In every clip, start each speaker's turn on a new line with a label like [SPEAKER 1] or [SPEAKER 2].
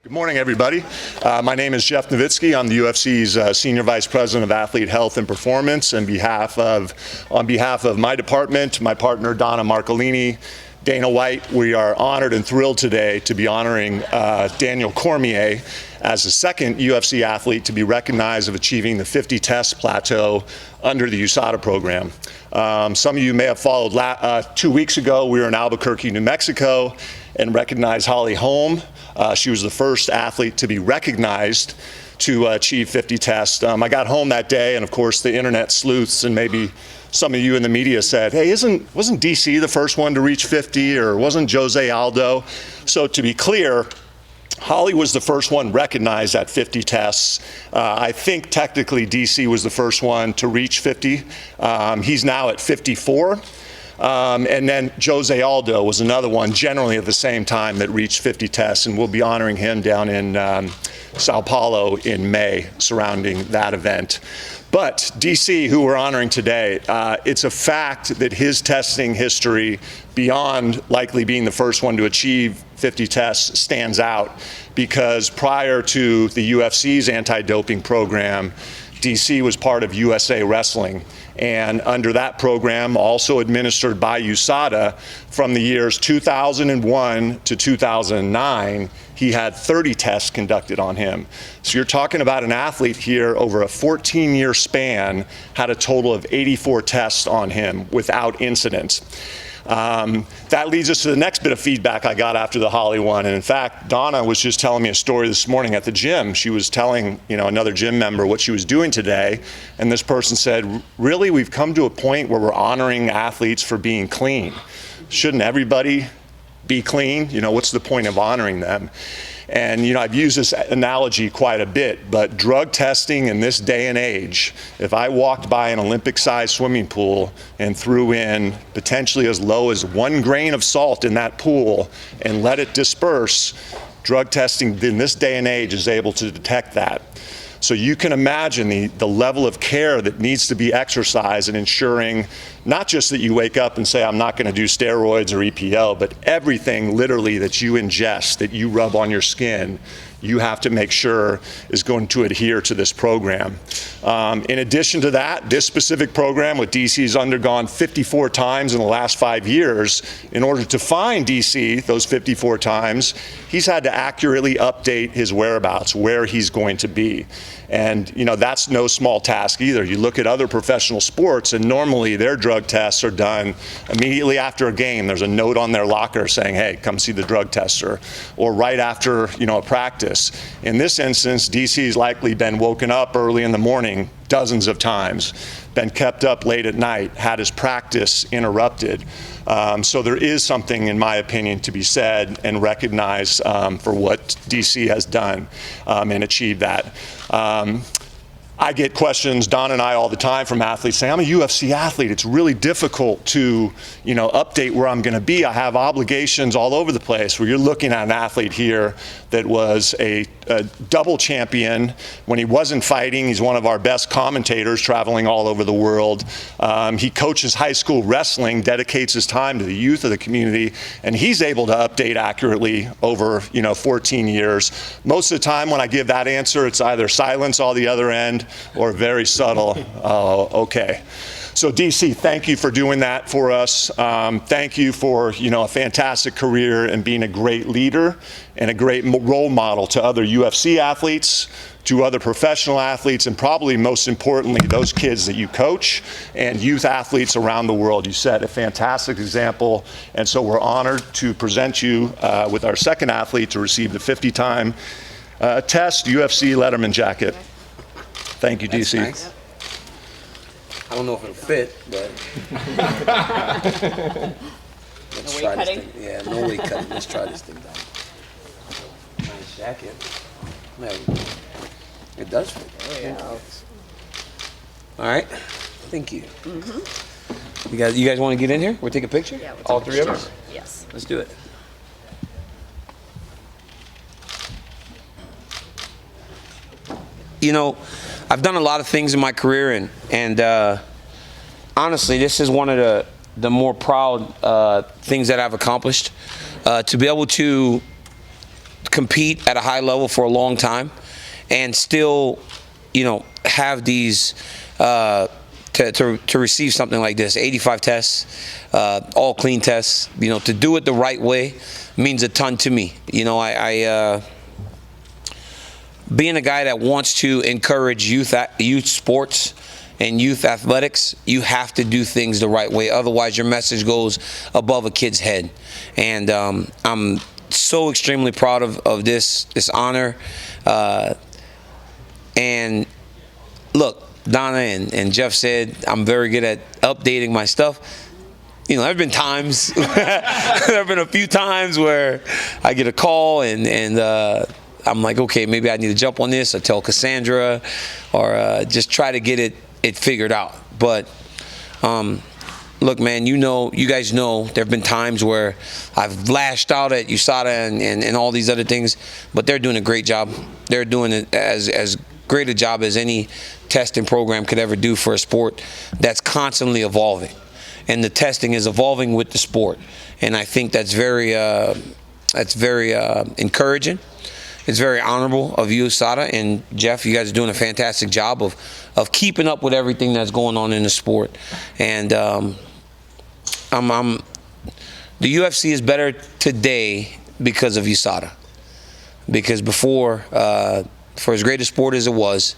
[SPEAKER 1] Good morning, everybody. My name is Jeff Nowitzki. I'm the UFC's Senior Vice President of Athlete Health and Performance. On behalf of my department, my partner Donna Marcolini, Dana White, we are honored and thrilled today to be honoring Daniel Cormier as the second UFC athlete to be recognized of achieving the 50 test plateau under the USADA program. Some of you may have followed 2 weeks ago. We were in Albuquerque, New Mexico, and recognized Holly Holm. She was the first athlete to be recognized to achieve 50 tests. I got home that day, and of course the internet sleuths and maybe some of you in the media said, hey, wasn't DC the first one to reach 50, or wasn't Jose Aldo? So to be clear, Holly was the first one recognized at 50 tests. I think technically DC was the first one to reach 50. He's now at 54. And then Jose Aldo was another one, generally at the same time, that reached 50 tests, and we'll be honoring him down in Sao Paulo in May surrounding that event. But DC, who we're honoring today, it's a fact that his testing history, beyond likely being the first one to achieve 50 tests, stands out because prior to the UFC's anti-doping program, DC was part of USA Wrestling. And under that program, also administered by USADA, from the years 2001 to 2009, he had 30 tests conducted on him. So you're talking about an athlete here over a 14-year span, had a total of 84 tests on him without incident. That leads us to the next bit of feedback I got after the Holly one. And in fact, Donna was just telling me a story this morning at the gym. She was telling, another gym member what she was doing today. And this person said, really, we've come to a point where we're honoring athletes for being clean. Shouldn't everybody be clean? What's the point of honoring them? And, I've used this analogy quite a bit, but drug testing in this day and age, if I walked by an Olympic-sized swimming pool and threw in potentially as low as 1 grain of salt in that pool and let it disperse, drug testing in this day and age is able to detect that. So you can imagine the level of care that needs to be exercised in ensuring not just that you wake up and say, I'm not going to do steroids or EPO, but everything literally that you ingest, that you rub on your skin, you have to make sure is going to adhere to this program. In addition to that, this specific program, what DC has undergone 54 times in the last 5 years, in order to find DC those 54 times, he's had to accurately update his whereabouts, where he's going to be. And that's no small task either. You look at other professional sports, and normally their drug tests are done immediately after a game. There's a note on their locker saying, hey, come see the drug tester, or right after a practice. In this instance, DC's likely been woken up early in the morning dozens of times, been kept up late at night, had his practice interrupted. So there is something, in my opinion, to be said and recognized for what DC has done and achieved that. I get questions, Don and I, all the time from athletes saying, I'm a UFC athlete. It's really difficult to, update where I'm going to be. I have obligations all over the place. Where you're looking at an athlete here that was a double champion when he wasn't fighting. He's one of our best commentators, traveling all over the world. He coaches high school wrestling, dedicates his time to the youth of the community, and he's able to update accurately over 14 years. Most of the time when I give that answer, it's either silence on the other end or very subtle, okay. So DC, thank you for doing that for us. Thank you for a fantastic career and being a great leader and a great role model to other UFC athletes, to other professional athletes, and probably most importantly, those kids that you coach and youth athletes around the world. You set a fantastic example, and so we're honored to present you with our second athlete to receive the 50-time test UFC Letterman jacket. Thank you, DC.
[SPEAKER 2] Nice. I don't know if it'll fit, but let's try this thing. Yeah, no way cutting. Let's try this thing down. Nice jacket. Man, it does fit. Oh, yeah. All right. Thank you. Mm-hmm. You guys want to get in here? We'll take a picture?
[SPEAKER 3] Yeah,
[SPEAKER 2] all three of us?
[SPEAKER 3] Yes.
[SPEAKER 2] Let's do it. I've done a lot of things in my career, and honestly, this is one of the more proud things that I've accomplished. To be able to compete at a high level for a long time and still, have these to receive something like this, 85 tests, all clean tests, to do it the right way means a ton to me. Being a guy that wants to encourage youth sports and youth athletics, you have to do things the right way. Otherwise, your message goes above a kid's head. And I'm so extremely proud of this honor. And look, Donna and Jeff said I'm very good at updating my stuff. There have been times, there have been a few times where I get a call and I'm like, okay, maybe I need to jump on this or tell Cassandra or just try to get it figured out. But look, man, you guys know there have been times where I've lashed out at USADA and all these other things, but they're doing a great job. They're doing it as great a job as any testing program could ever do for a sport that's constantly evolving. And the testing is evolving with the sport. And I think that's very encouraging. It's very honorable of you, USADA, and Jeff. You guys are doing a fantastic job of keeping up with everything that's going on in the sport. And the UFC is better today because of USADA. Because before, for as great a sport as it was,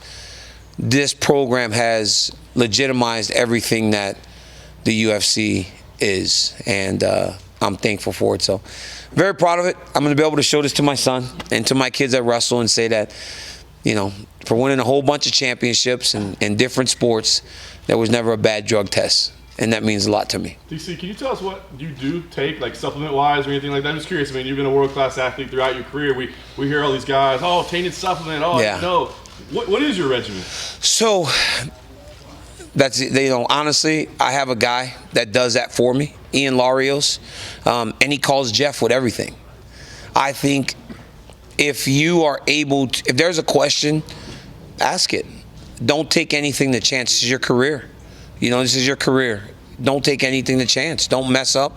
[SPEAKER 2] this program has legitimized everything that the UFC is, and I'm thankful for it. So very proud of it. I'm going to be able to show this to my son and to my kids that wrestle and say that, for winning a whole bunch of championships in different sports, there was never a bad drug test. And that means a lot to me.
[SPEAKER 3] DC, can you tell us what you do take, like supplement-wise or anything like that? I'm just curious. I mean, you've been a world-class athlete throughout your career. We hear all these guys, tainted supplement.
[SPEAKER 2] Yeah.
[SPEAKER 3] No. What is your regimen?
[SPEAKER 2] So that's, honestly, I have a guy that does that for me, Ian Larios, and he calls Jeff with everything. I think if you are able to, if there's a question, ask it. Don't take anything to chance. This is your career. This is your career. Don't take anything to chance. Don't mess up.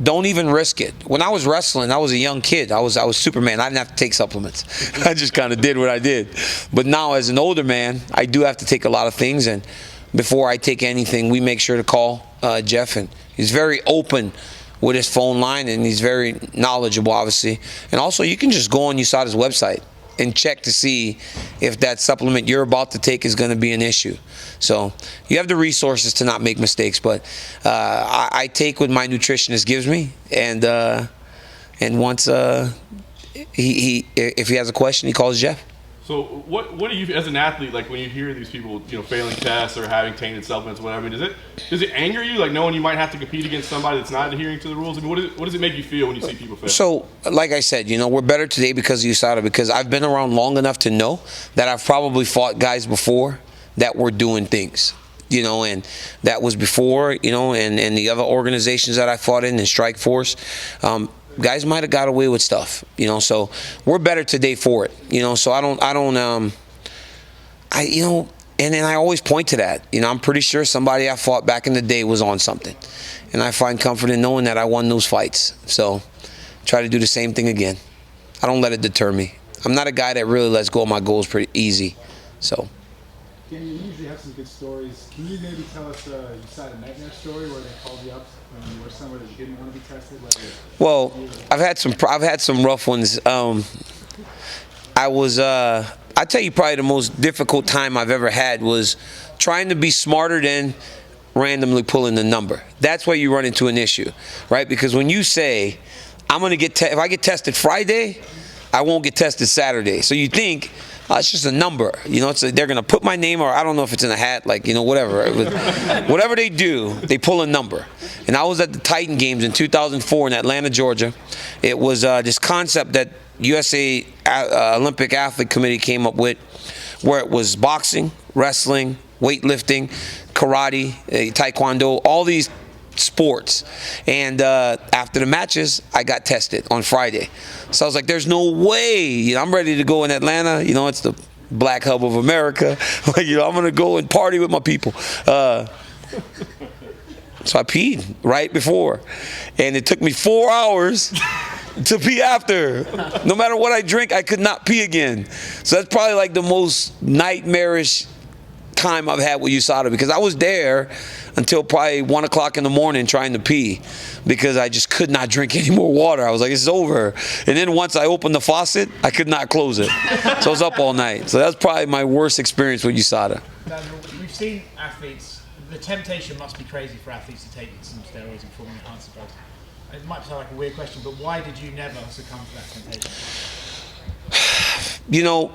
[SPEAKER 2] Don't even risk it. When I was wrestling, I was a young kid. I was Superman. I didn't have to take supplements. I just kind of did what I did. But now as an older man, I do have to take a lot of things. And before I take anything, we make sure to call Jeff. And he's very open with his phone line, and he's very knowledgeable, obviously. And also, you can just go on USADA's website and check to see if that supplement you're about to take is going to be an issue. So you have the resources to not make mistakes, but I take what my nutritionist gives me, and once if he has a question, he calls Jeff.
[SPEAKER 3] So what do you, as an athlete, like when you hear these people, failing tests or having tainted supplements, whatever, I mean, does it anger you, like knowing you might have to compete against somebody that's not adhering to the rules? I mean, what does it make you feel when you see people fail? So,
[SPEAKER 2] like I said, we're better today because of USADA, because I've been around long enough to know that I've probably fought guys before that were doing things, and that was before, and the other organizations that I fought in Strike Force, guys might have got away with stuff, so we're better today for it, so and then I always point to that, I'm pretty sure somebody I fought back in the day was on something, and I find comfort in knowing that I won those fights, so try to do the same thing again. I don't let it deter me. I'm not a guy that really lets go of my goals pretty easy, so.
[SPEAKER 4] Dan, you usually have some good stories. Can you maybe tell us a USADA nightmare story where they called you up when you were somewhere that you didn't want to be tested?
[SPEAKER 2] Well, I've had some rough ones. I tell you, probably the most difficult time I've ever had was trying to be smarter than randomly pulling the number. That's where you run into an issue, right? Because when you say, I'm going to get if I get tested Friday, I won't get tested Saturday. So you think, it's just a number, they're going to put my name, or I don't know if it's in a hat, whatever. Whatever they do, they pull a number. And I was at the Titan Games in 2004 in Atlanta, Georgia. It was this concept that USA Olympic Athlete Committee came up with, where it was boxing, wrestling, weightlifting, karate, taekwondo, all these sports. And after the matches, I got tested on Friday. So I was like, there's no way, I'm ready to go in Atlanta. It's the black hub of America. I'm going to go and party with my people. So I peed right before. And it took me 4 hours to pee after. No matter what I drink, I could not pee again. So that's probably like the most nightmarish time I've had with USADA, because I was there until probably 1 o'clock in the morning trying to pee because I just could not drink any more water. I was like, it's over. And then once I opened the faucet, I could not close it. So I was up all night. So that's probably my worst experience with USADA.
[SPEAKER 5] Daniel, we've seen athletes, the temptation must be crazy for athletes to take some steroids and form enhanced drugs. It might sound like a weird question, but why did you never succumb to that temptation?
[SPEAKER 2] You know,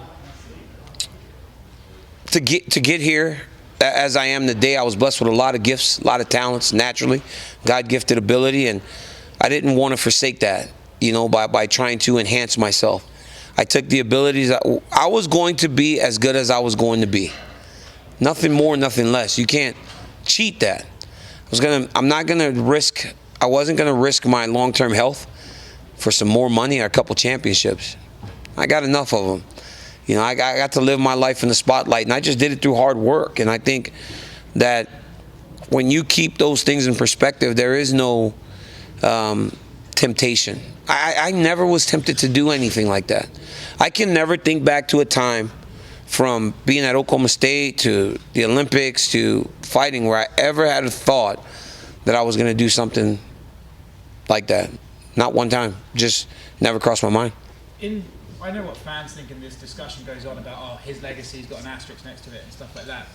[SPEAKER 2] to get here as I am today, I was blessed with a lot of gifts, a lot of talents, naturally, God-gifted ability, and I didn't want to forsake that, you know, by trying to enhance myself. I took the abilities. I was going to be as good as I was going to be. Nothing more, nothing less. You can't cheat that. I wasn't gonna risk my long-term health for some more money or a couple championships. I got enough of them. You know, I got to live my life in the spotlight, and I just did it through hard work. And I think that when you keep those things in perspective, there is no temptation. I never was tempted to do anything like that. I can never think back to a time from being at Oklahoma State to the Olympics to fighting where I ever had a thought that I was going to do something like that. Not one time. Just never crossed my mind.
[SPEAKER 5] I know what fans think, and this discussion goes on about, oh, his legacy's got an asterisk next to it and stuff like that.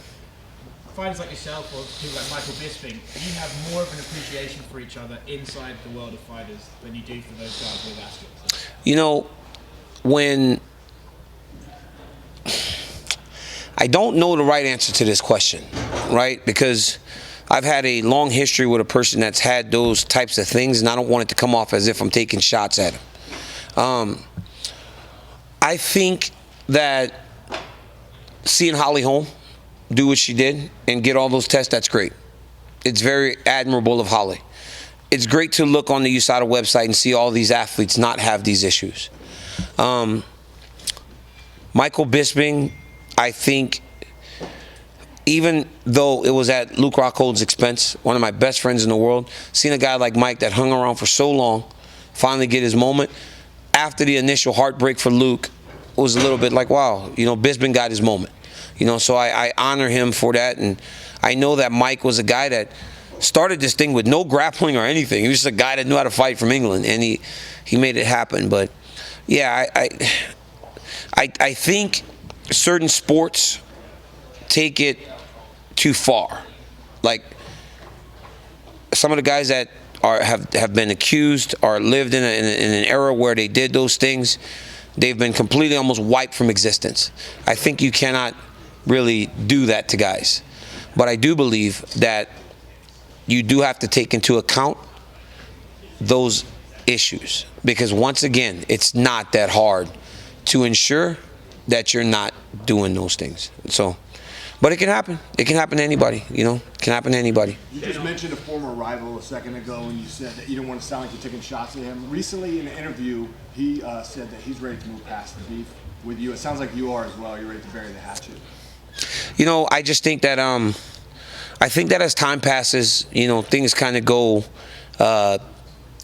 [SPEAKER 5] Fighters like yourself or people like Michael Bisping, you have more of an appreciation for each other inside the world of fighters than you do for those guys with asterisks.
[SPEAKER 2] You know, when I don't know the right answer to this question, right? Because I've had a long history with a person that's had those types of things, and I don't want it to come off as if I'm taking shots at him. I think that seeing Holly Holm do what she did and get all those tests, that's great. It's very admirable of Holly. It's great to look on the USADA website and see all these athletes not have these issues. Michael Bisping, I think, even though it was at Luke Rockhold's expense, one of my best friends in the world, seeing a guy like Mike that hung around for so long finally get his moment, after the initial heartbreak for Luke, it was a little bit like, wow, you know, Bisping got his moment. You know, so I honor him for that, and I know that Mike was a guy that started this thing with no grappling or anything. He was just a guy that knew how to fight from England, and he made it happen. But yeah, I think certain sports take it too far. Like some of the guys that have been accused or lived in an era where they did those things, they've been completely almost wiped from existence. I think you cannot really do that to guys. But I do believe that you do have to take into account those issues, because once again, it's not that hard to ensure that you're not doing those things. So, but it can happen. It can happen to anybody, you know? It can happen to anybody.
[SPEAKER 6] You just mentioned a former rival a second ago, and you said that you don't want to sound like you're taking shots at him. Recently in an interview, he said that he's ready to move past the beef with you. It sounds like you are as well. You're ready to bury the hatchet.
[SPEAKER 2] You know, I just think that I think that as time passes, you know, things kind of go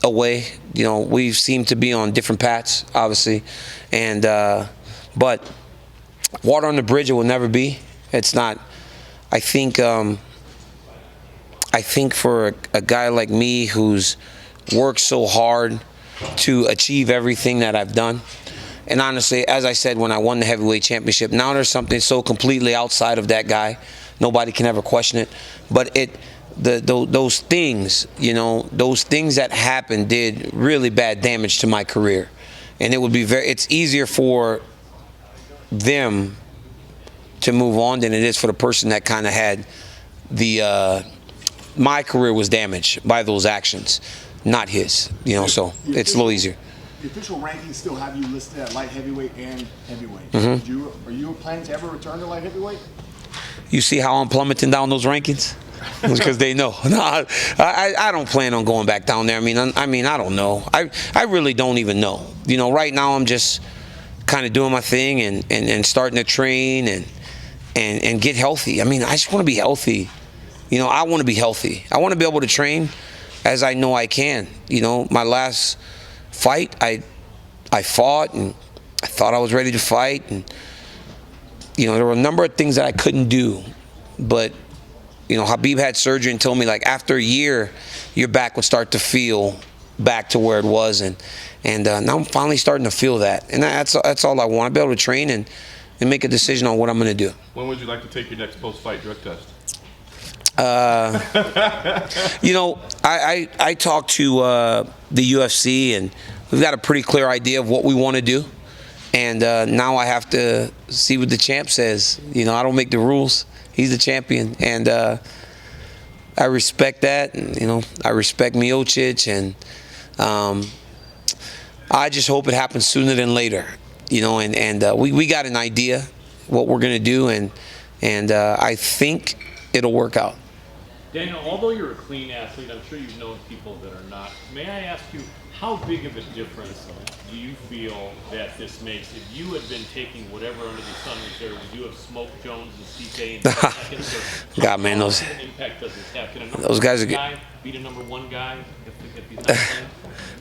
[SPEAKER 2] away. You know, we seem to be on different paths, obviously, and but water on the bridge it will never be. It's not. I think for a guy like me who's worked so hard to achieve everything that I've done, and honestly, as I said when I won the heavyweight championship, now there's something so completely outside of that guy, nobody can ever question it. But those things, you know, those things that happened did really bad damage to my career, and it would be it's easier for them to move on than it is for the person that kind of had my career was damaged by those actions, not his, you know, so it's a little easier.
[SPEAKER 6] The official rankings still have you listed at light heavyweight and heavyweight.
[SPEAKER 2] Mm-hmm.
[SPEAKER 6] Are you planning to ever return to light heavyweight?
[SPEAKER 2] You see how I'm plummeting down those rankings? It's because they know. No, I don't plan on going back down there. I mean, I don't know. I really don't even know. You know, right now I'm just kind of doing my thing and starting to train and get healthy. I mean, I just want to be healthy. You know, I want to be healthy. I want to be able to train as I know I can. You know, my last fight, I fought, and I thought I was ready to fight, and there were a number of things that I couldn't do, but Khabib had surgery and told me, like, after a year, your back would start to feel back to where it was, and now I'm finally starting to feel that, and that's all I want, to be able to train and make a decision on what I'm going to do.
[SPEAKER 3] When would you like to take your next post-fight drug test?
[SPEAKER 2] I talked to the UFC, and we've got a pretty clear idea of what we want to do, and now I have to see what the champ says. I don't make the rules. He's the champion, and I respect that. And, I respect Miocic, and I just hope it happens sooner than later. We got an idea what we're going to do, and I think it'll work out.
[SPEAKER 7] Daniel, although you're a clean athlete, I'm sure you've known people that are not. May I ask you, how big of a difference do you feel that this makes? If you had been taking whatever under the sun was there, would you have smoked Jones and Stipe in 10 seconds?
[SPEAKER 2] God, man,
[SPEAKER 7] what impact does this have? Can a number
[SPEAKER 2] those guys are
[SPEAKER 7] guy beat a number one guy if he's not playing?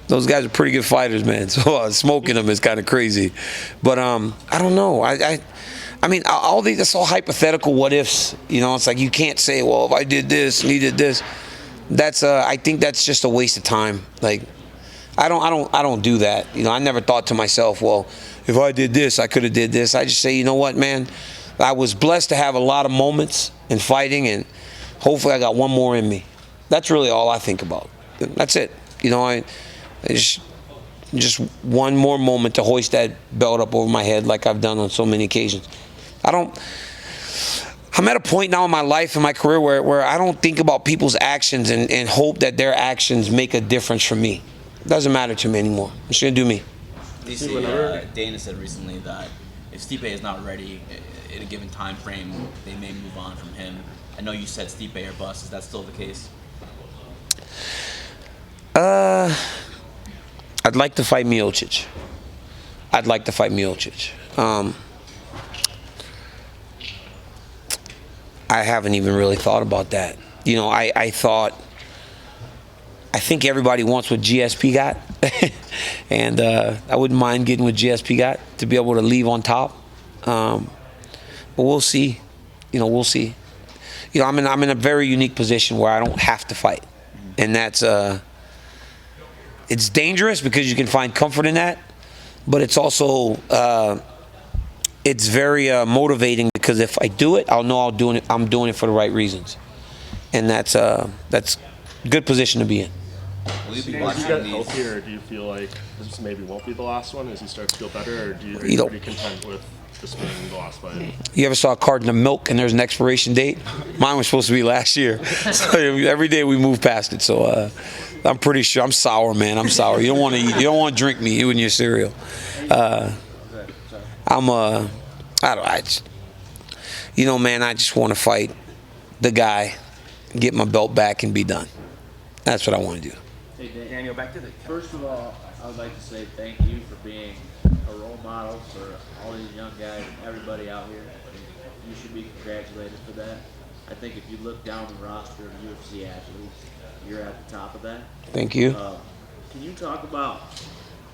[SPEAKER 2] Those guys are pretty good fighters, man. So smoking them is kind of crazy. But I don't know. I mean, all these, that's all hypothetical what ifs. It's like you can't say, well, if I did this and he did this. That's I think that's just a waste of time. Like, I don't do that. I never thought to myself, well, if I did this, I could have did this. I just say, you know what, man? I was blessed to have a lot of moments in fighting, and hopefully I got one more in me. That's really all I think about. That's it. I just one more moment to hoist that belt up over my head like I've done on so many occasions. I'm at a point now in my life, in my career, where I don't think about people's actions and hope that their actions make a difference for me. It doesn't matter to me anymore. I'm just going to do me.
[SPEAKER 8] Dana said recently that if Stipe is not ready in a given time frame, they may move on from him. I know you said Stipe or bust. Is that still the case?
[SPEAKER 2] I'd like to fight Miocic. I haven't even really thought about that. I think everybody wants what GSP got. And I wouldn't mind getting what GSP got to be able to leave on top. But we'll see. We'll see. I'm in a very unique position where I don't have to fight. And that's it's dangerous because you can find comfort in that, but it's also it's very motivating because if I do it, I'll know I'm doing it for the right reasons, and that's a good position to be in.
[SPEAKER 8] Will you be
[SPEAKER 9] As
[SPEAKER 8] watching
[SPEAKER 9] you get
[SPEAKER 8] these?
[SPEAKER 9] healthier, do you feel like this maybe won't be the last one as you start to feel better, or are you pretty content with this being the last fight?
[SPEAKER 2] You ever saw a carton of milk and there's an expiration date? Mine was supposed to be last year. So every day we move past it. So I'm pretty sure I'm sour, man. I'm sour. You don't want to eat. You don't want to drink me. You and your cereal. Man, I just want to fight the guy, get my belt back, and be done. That's what I want to do.
[SPEAKER 10] Hey, Daniel, back to the. First of all, I would like to say thank you for being a role model for all these young guys and everybody out here. You should be congratulated for that. I think if you look down the roster of UFC athletes, you're at the top of that.
[SPEAKER 2] Thank you.
[SPEAKER 10] Can you talk about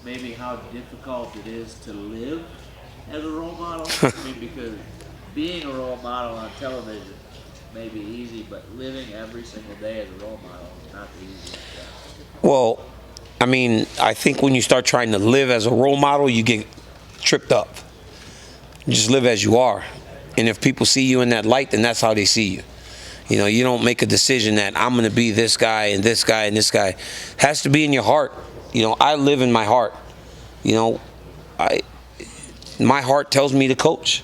[SPEAKER 10] maybe how difficult it is to live as a role model? I mean, because being a role model on television may be easy, but living every single day as a role model is not the easiest.
[SPEAKER 2] Well, I mean, I think when you start trying to live as a role model, you get tripped up. You just live as you are. And if people see you in that light, then that's how they see you. You don't make a decision that I'm going to be this guy and this guy and this guy. It has to be in your heart. I live in my heart. My heart tells me to coach,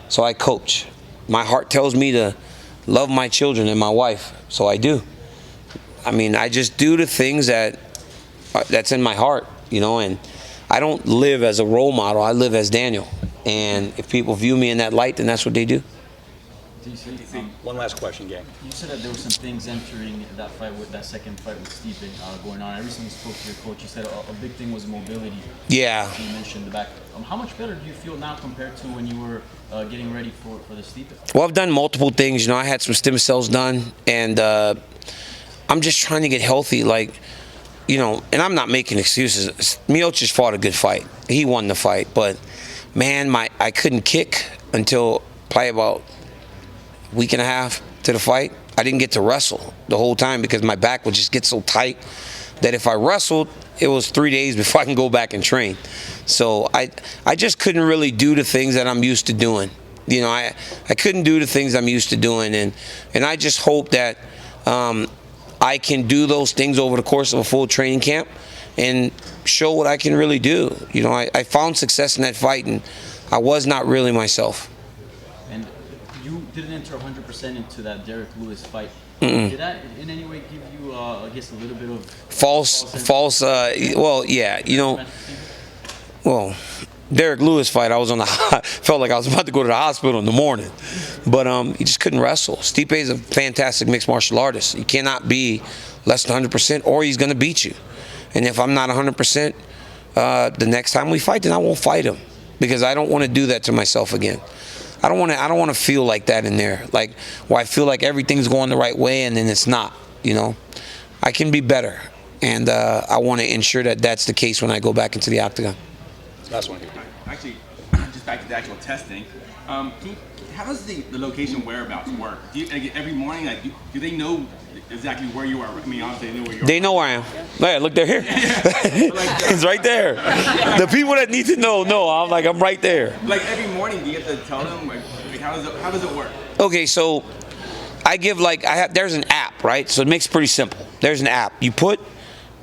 [SPEAKER 2] so I coach. My heart tells me to love my children and my wife, so I do. I mean, I just do the things that's in my heart, and I don't live as a role model. I live as Daniel. And if people view me in that light, then that's what they do.
[SPEAKER 11] One last question, gang.
[SPEAKER 5] You said that there were some things entering that fight with that second fight with Stipe going on. I recently spoke to your coach. You said a big thing was mobility.
[SPEAKER 2] Yeah.
[SPEAKER 5] You mentioned the back. How much better do you feel now compared to when you were getting ready for the Stipe fight?
[SPEAKER 2] Well, I've done multiple things. I had some stem cells done, and I'm just trying to get healthy. Like,
[SPEAKER 12] you know, and I'm not making excuses. Miocic fought a good fight. He won the fight, but man, I couldn't kick until probably about a week and a half to the fight. I didn't get to wrestle the whole time because my back would just get so tight that if I wrestled, it was 3 days before I can go back and train. So I just couldn't really do the things that I'm used to doing. You know, I couldn't do the things I'm used to doing, and I just hope that I can do those things over the course of a full training camp and show what I can really do. You know, I found success in that fight, and I was not really myself.
[SPEAKER 8] And you didn't enter 100% into that Derek Lewis fight.
[SPEAKER 12] Mm-mm.
[SPEAKER 8] Did that in any way give you, I guess, a little bit of
[SPEAKER 12] false? Well, yeah, you know, well, Derek Lewis fight, I was on the felt like I was about to go to the hospital in the morning, but he just couldn't wrestle. Stipe is a fantastic mixed martial artist. You cannot be less than 100%, or he's going to beat you. And if I'm not 100%, the next time we fight, then I won't fight him, because I don't want to do that to myself again. I don't want to feel like that in there, like where I feel like everything's going the right way and then it's not. You know, I can be better, and I want to ensure that that's the case when I go back into the octagon.
[SPEAKER 11] Last one here.
[SPEAKER 13] Actually, just back to the actual testing. How does the location whereabouts work? Do you, like, every morning, like, do they know exactly where you are? I mean, obviously they know where you are.
[SPEAKER 12] They know where I am. Yeah, look, they're here. It's right there. The people that need to know, I'm right there.
[SPEAKER 13] Like every morning, do you have to tell them? Like how does it work?
[SPEAKER 12] Okay, so I give there's an app, right? So it makes it pretty simple. There's an app. You put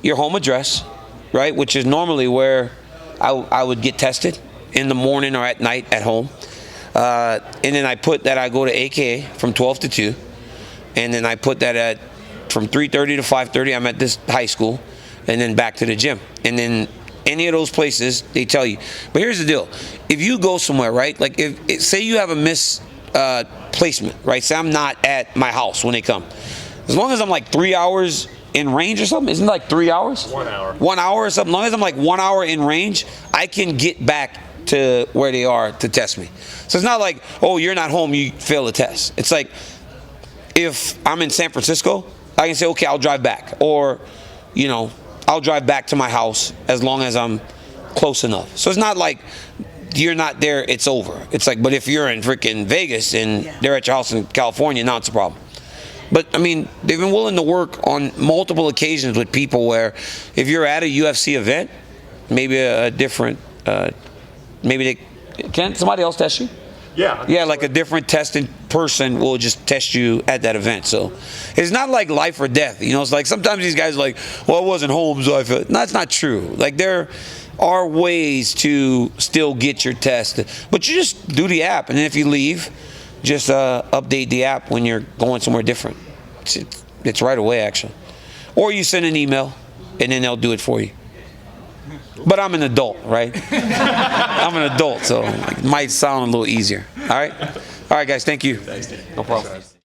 [SPEAKER 12] your home address, right, which is normally where I would get tested in the morning or at night at home. And then I put that I go to AKA from 12 to 2. And then I put that at from 3:30 to 5:30, I'm at this high school, and then back to the gym. And then any of those places, they tell you. But here's the deal. If you go somewhere, right, like say you have a misplacement, right, say I'm not at my house when they come. As long as I'm like 3 hours in range or something, isn't it like 3 hours?
[SPEAKER 9] 1 hour.
[SPEAKER 12] 1 hour or something. As long as I'm like 1 hour in range, I can get back to where they are to test me. So it's not like, oh, you're not home, you fail the test. It's like, if I'm in San Francisco, I can say, okay, I'll drive back. Or, you know, I'll drive back to my house as long as I'm close enough. So it's not like you're not there, it's over. It's like, but if you're in freaking Vegas and they're at your house in California, now it's a problem. But, I mean, they've been willing to work on multiple occasions with people where if you're at a UFC event, maybe a different, maybe can somebody else test you?
[SPEAKER 9] Yeah.
[SPEAKER 12] Yeah, like a different testing person will just test you at that event. So it's not like life or death. You know, it's like sometimes these guys are like, well, I wasn't home, so I felt. No, that's not true. Like there are ways to still get your test. But you just do the app. And then if you leave, just update the app when you're going somewhere different. It's right away, actually. Or you send an email, and then they'll do it for you. But I'm an adult, right? I'm an adult, so it might sound a little easier. All right? All right, guys, thank you.
[SPEAKER 11] Thanks, Dan.
[SPEAKER 12] No problem.